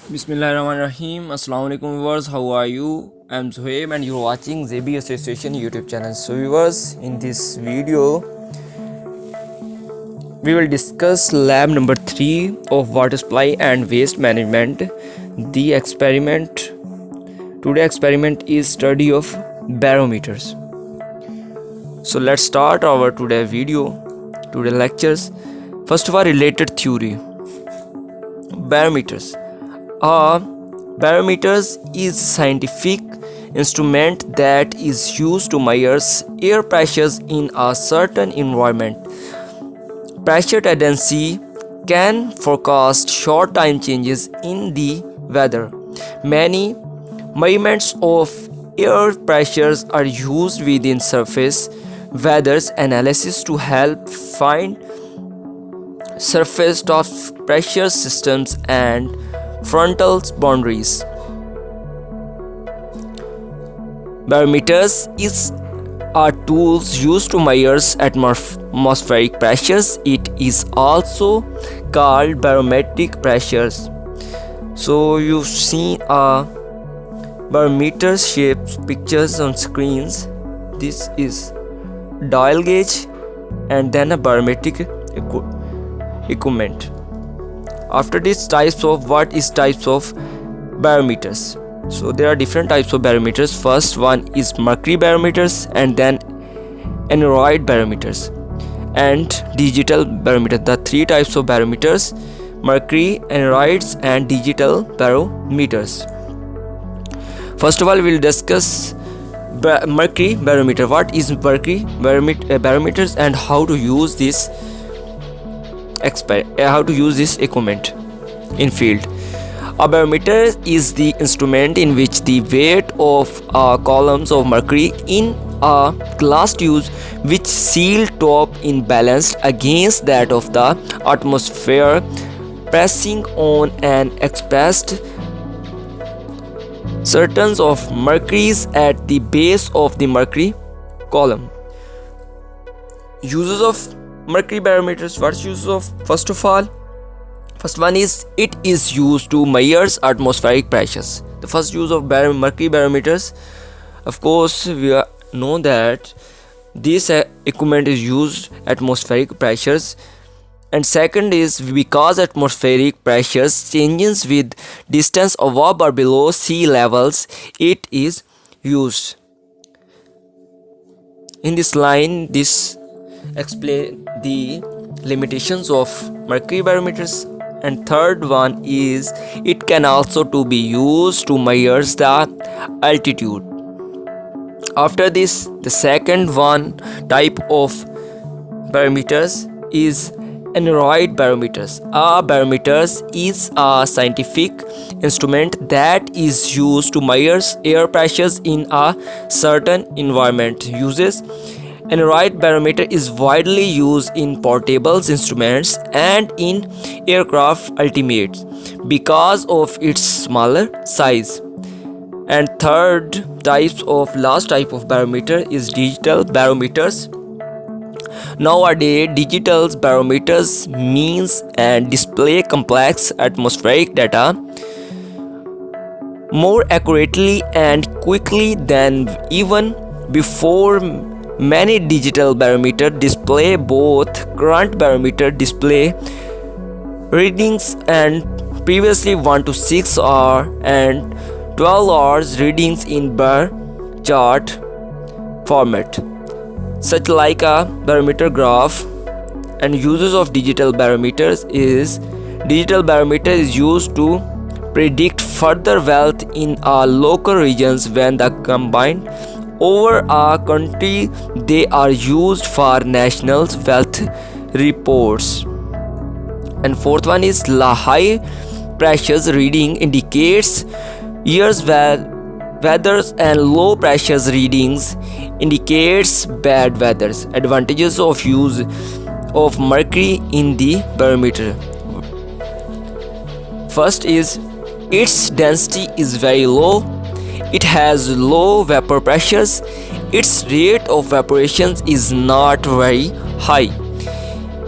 Bismillahirrahmanirrahim. Assalamu alaikum viewers. How are you? I'm Zohaib and you're watching ZB Association YouTube channel. So viewers, in this video we will discuss lab number 3 of water supply and waste management. The experiment is study of barometers. So let's start our today lectures. First of all, related theory. Barometers. Barometers is scientific instrument that is used to measure air pressures in a certain environment. Pressure tendency can forecast short-time changes in the weather. Many measurements of air pressures are used within surface weather analysis to help find surface top pressure systems and frontal boundaries. Barometers are tools used to measure atmospheric pressures. It is also called barometric pressures. So you've seen a barometer shaped pictures on screens. This is dial gauge and then a barometric equipment. After this, types of barometers. So there are different types of barometers. First one is mercury barometers, and then aneroid barometers and digital barometers. The three types of barometers: mercury, aneroids and digital barometers. First of all, we will discuss mercury barometer. What is mercury barometers and how to use this equipment in field. A barometer is the instrument in which the weight of columns of mercury in a glass tube which seal top in balanced against that of the atmosphere pressing on an expressed certains of mercuries at the base of the mercury column. Uses of mercury barometers. What's use of? First one is it is used to measure atmospheric pressures. The first use of mercury barometers, of course we know that this equipment is used atmospheric pressures, and second is because atmospheric pressures changes with distance above or below sea levels, it is used. In this line, this explain the limitations of mercury barometers. And third one is it can also to be used to measure the altitude. After this, the second one type of barometers is aneroid barometers. A barometers is a scientific instrument that is used to measure air pressures in a certain environment. Uses: aneroid barometer is widely used in portable instruments and in aircraft ultimates because of its smaller size. And last type of barometer is digital barometers. Nowadays, digital barometers means and display complex atmospheric data more accurately and quickly than even before. Many digital barometer display both current barometer display readings and previously 1 to 6 hour and 12 hours readings in bar chart format, such like a barometer graph. And uses of digital barometer is used to predict further wealth in our local regions. When the combined over a country, they are used for national wealth reports. And fourth one is high pressures reading indicates years weathers and low pressures readings indicates bad weathers. Advantages of use of mercury in the barometer. First is its density is very low. It has low vapor pressures. Its rate of evaporation is not very high.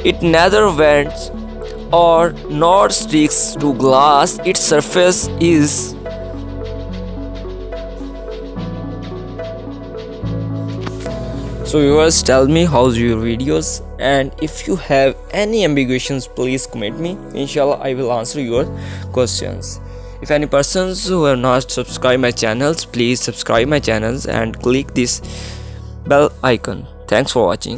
It neither vents or not sticks to glass, its surface is So viewers, tell me how's your videos, and if you have any ambiguitions, please comment me. Inshallah, I will answer your questions. If any persons who have not subscribed my channels, please subscribe my channels and click this bell icon. Thanks for watching.